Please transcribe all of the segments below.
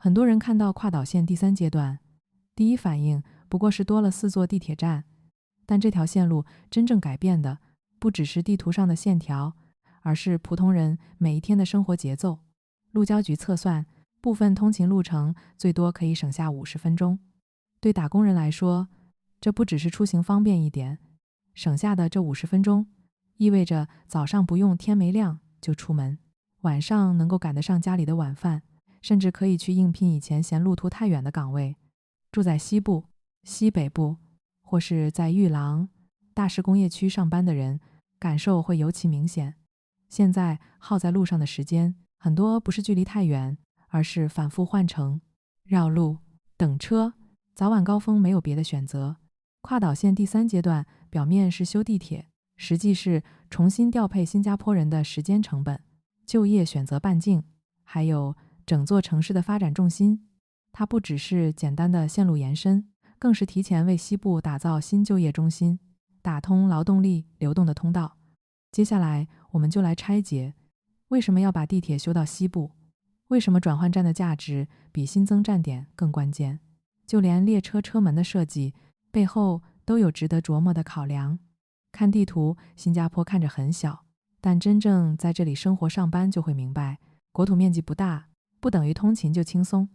很多人看到跨岛线第三阶段，第一反应不过是多了4座地铁站，但这条线路真正改变的不只是地图上的线条，而是普通人每一天的生活节奏。路交局测算，部分通勤路程最多可以省下50分钟。对打工人来说，这不只是出行方便一点，省下的这50分钟，意味着早上不用天没亮就出门，晚上能够赶得上家里的晚饭，甚至可以去应聘以前嫌路途太远的岗位。住在西部、西北部，或是在玉郎、大石工业区上班的人，感受会尤其明显。现在耗在路上的时间，很多不是距离太远，而是反复换乘、绕路、等车，早晚高峰没有别的选择。跨岛线第三阶段表面是修地铁，实际是重新调配新加坡人的时间成本、就业选择半径，还有整座城市的发展重心。它不只是简单的线路延伸，更是提前为西部打造新就业中心，打通劳动力流动的通道。接下来我们就来拆解，为什么要把地铁修到西部？为什么转换站的价值比新增站点更关键？就连列车车门的设计背后都有值得琢磨的考量。看地图，新加坡看着很小，但真正在这里生活上班就会明白，国土面积不大，不等于通勤就轻松。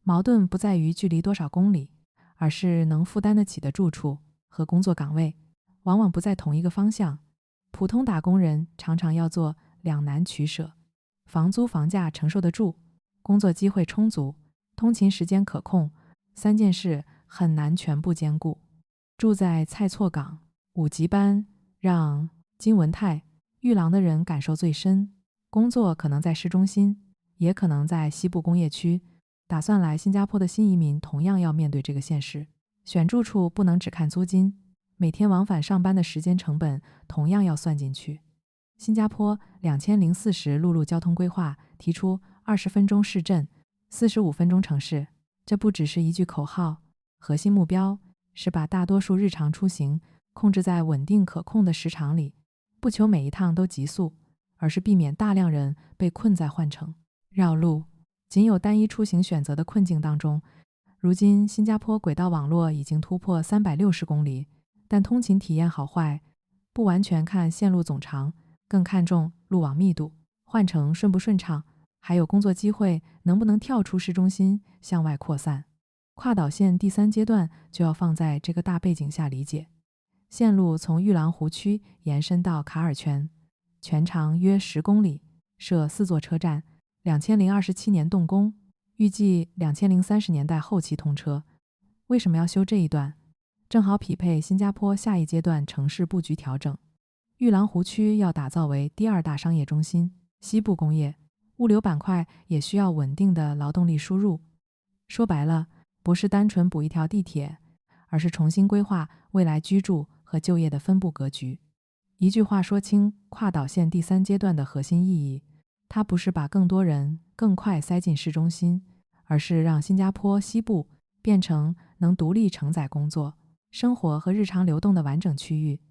矛盾不在于距离多少公里，而是能负担得起的住处和工作岗位，往往不在同一个方向。普通打工人常常要做两难取舍，房租房价承受得住，工作机会充足，通勤时间可控，3件事很难全部兼顾。住在蔡厝港5级班，让金文泰、玉郎的人感受最深。工作可能在市中心，也可能在西部工业区。打算来新加坡的新移民同样要面对这个现实，选住处不能只看租金，每天往返上班的时间成本同样要算进去。新加坡2040陆路交通规划提出20分钟市镇，45分钟城市，这不只是一句口号，核心目标是把大多数日常出行控制在稳定可控的时长里，不求每一趟都极速，而是避免大量人被困在换乘、绕路、仅有单一出行选择的困境当中。如今新加坡轨道网络已经突破360公里，但通勤体验好坏不完全看线路总长，更看重路网密度、换乘顺不顺畅，还有工作机会能不能跳出市中心向外扩散。跨岛线第三阶段就要放在这个大背景下理解。线路从玉郎湖区延伸到卡尔圈，全长约10公里，设4座车站，2027年动工，预计2030年代后期通车。为什么要修这一段？正好匹配新加坡下一阶段城市布局调整。玉郎湖区要打造为第2大商业中心，西部工业、物流板块也需要稳定的劳动力输入。说白了，不是单纯补一条地铁，而是重新规划未来居住和就业的分布格局。一句话说清跨岛线第三阶段的核心意义，它不是把更多人更快塞进市中心，而是让新加坡西部变成能独立承载工作、生活和日常流动的完整区域。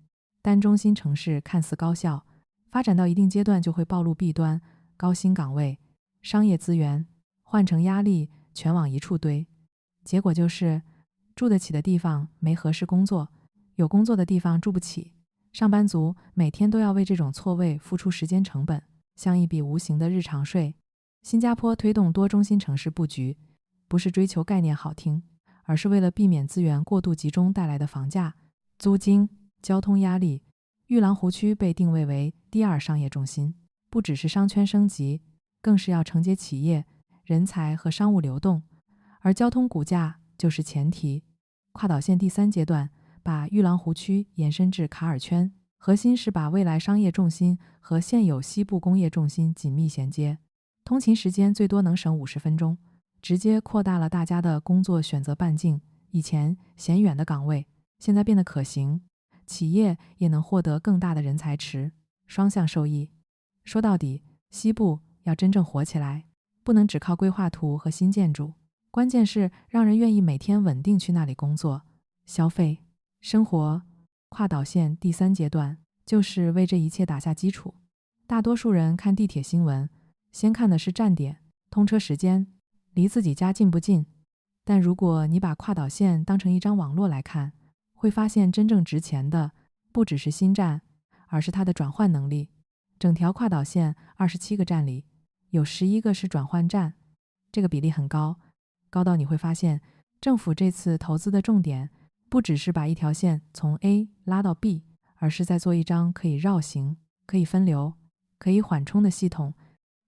单中心城市看似高效，发展到一定阶段就会暴露弊端，高薪岗位、商业资源、换乘压力全往一处堆，结果就是住得起的地方没合适工作，有工作的地方住不起，上班族每天都要为这种错位付出时间成本，像一笔无形的日常税。新加坡推动多中心城市布局，不是追求概念好听，而是为了避免资源过度集中带来的房价、租金、交通压力。玉郎湖区被定位为第2商业中心，不只是商圈升级，更是要承接企业、人才和商务流动，而交通骨架就是前提。跨岛线第三阶段把玉郎湖区延伸至卡尔圈，核心是把未来商业重心和现有西部工业重心紧密衔接，通勤时间最多能省50分钟，直接扩大了大家的工作选择半径。以前嫌远的岗位现在变得可行，企业也能获得更大的人才池，双向受益。说到底，西部要真正火起来，不能只靠规划图和新建筑，关键是让人愿意每天稳定去那里工作、消费、生活。跨岛线第三阶段就是为这一切打下基础。大多数人看地铁新闻，先看的是站点、通车时间、离自己家近不近。但如果你把跨岛线当成一张网络来看，会发现真正值钱的不只是新站，而是它的转换能力。整条跨岛线27个站里，有11个是转换站，这个比例很高，高到你会发现，政府这次投资的重点不只是把一条线从 A 拉到 B， 而是在做一张可以绕行、可以分流、可以缓冲的系统。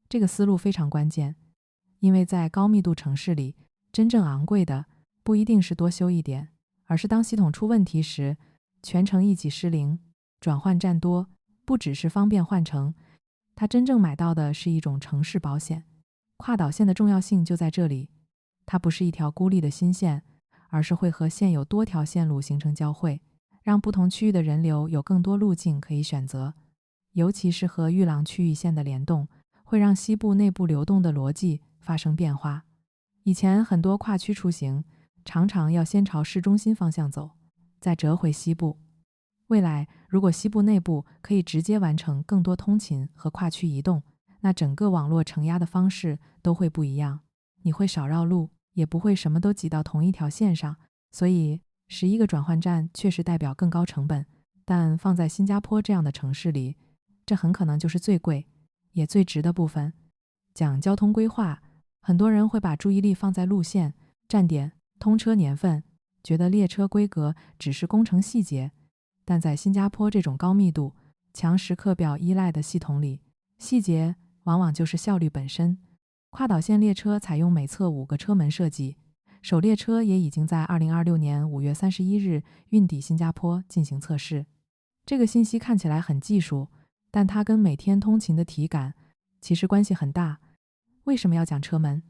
这个思路非常关键，因为在高密度城市里，真正昂贵的不一定是多修一点，而是当系统出问题时，全程一己失灵。转换站多，不只是方便换乘，它真正买到的是一种城市保险。跨岛线的重要性就在这里，它不是一条孤立的新线，而是会和现有多条线路形成交汇，让不同区域的人流有更多路径可以选择。尤其是和玉郎区域线的联动，会让西部内部流动的逻辑发生变化。以前很多跨区出行常常要先朝市中心方向走，再折回西部。未来如果西部内部可以直接完成更多通勤和跨区移动，那整个网络承压的方式都会不一样。你会少绕路，也不会什么都挤到同一条线上。所以11个转换站确实代表更高成本，但放在新加坡这样的城市里，这很可能就是最贵也最值的部分。讲交通规划，很多人会把注意力放在路线、站点、通车年份，觉得列车规格只是工程细节。但在新加坡这种高密度、强时刻表依赖的系统里，细节往往就是效率本身。跨岛线列车采用每侧5个车门设计，首列车也已经在2026年5月31日运抵新加坡进行测试。这个信息看起来很技术，但它跟每天通勤的体感其实关系很大。为什么要讲车门？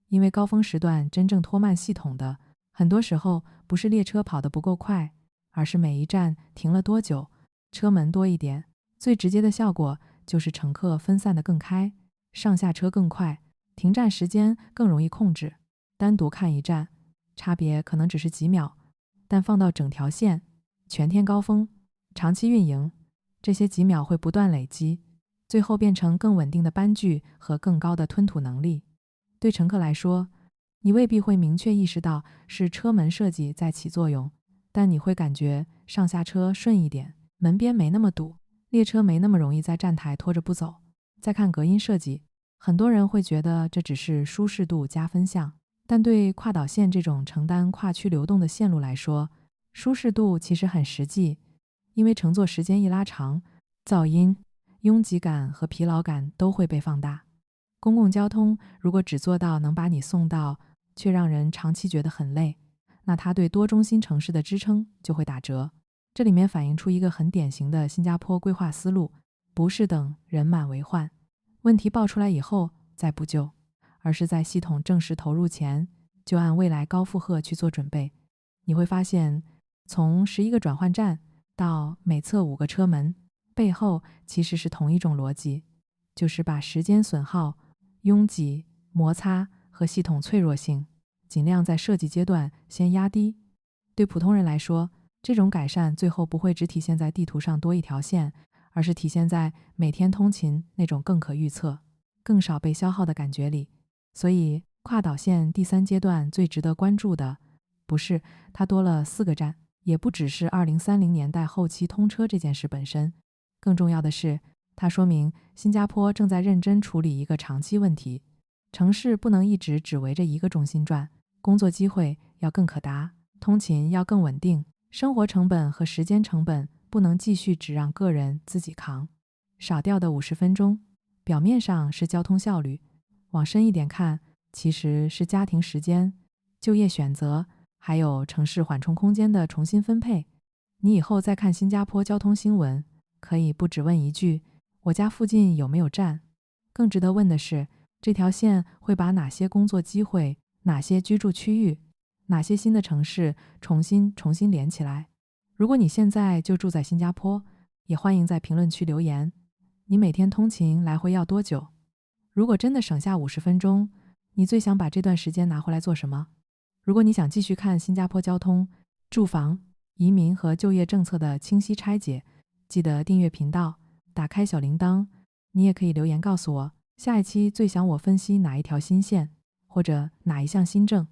因为高峰时段真正拖慢系统的，很多时候不是列车跑得不够快，而是每一站停了多久，车门多一点。最直接的效果就是乘客分散得更开，上下车更快，停站时间更容易控制。单独看一站，差别可能只是几秒，但放到整条线、全天高峰、长期运营，这些几秒会不断累积，最后变成更稳定的班距和更高的吞吐能力。对乘客来说，你未必会明确意识到是车门设计在起作用，但你会感觉上下车顺一点，门边没那么堵，列车没那么容易在站台拖着不走。再看隔音设计，很多人会觉得这只是舒适度加分项，但对跨岛线这种承担跨区流动的线路来说，舒适度其实很实际，因为乘坐时间一拉长，噪音、拥挤感和疲劳感都会被放大。公共交通如果只做到能把你送到，却让人长期觉得很累，那它对多中心城市的支撑就会打折。这里面反映出一个很典型的新加坡规划思路，不是等人满为患，问题爆出来以后再补救，而是在系统正式投入前就按未来高负荷去做准备。你会发现，从11个转换站到每侧5个车门，背后其实是同一种逻辑，就是把时间损耗、拥挤、摩擦和系统脆弱性尽量在设计阶段先压低。对普通人来说，这种改善最后不会只体现在地图上多一条线，而是体现在每天通勤那种更可预测、更少被消耗的感觉里。所以跨岛线第3阶段最值得关注的，不是它多了4个站，也不只是2030年代后期通车这件事本身，更重要的是它说明新加坡正在认真处理一个长期问题。城市不能一直只围着一个中心转，工作机会要更可达，通勤要更稳定，生活成本和时间成本不能继续只让个人自己扛。少掉的50分钟，表面上是交通效率，往深一点看，其实是家庭时间、就业选择，还有城市缓冲空间的重新分配。你以后再看新加坡交通新闻，可以不只问一句我家附近有没有站，更值得问的是这条线会把哪些工作机会、哪些居住区域、哪些新的城市重新连起来。如果你现在就住在新加坡，也欢迎在评论区留言，你每天通勤来回要多久？如果真的省下50分钟，你最想把这段时间拿回来做什么？如果你想继续看新加坡交通、住房、移民和就业政策的清晰拆解，记得订阅频道，打开小铃铛。你也可以留言告诉我，下一期最想我分析哪一条新线。或者哪一项新政。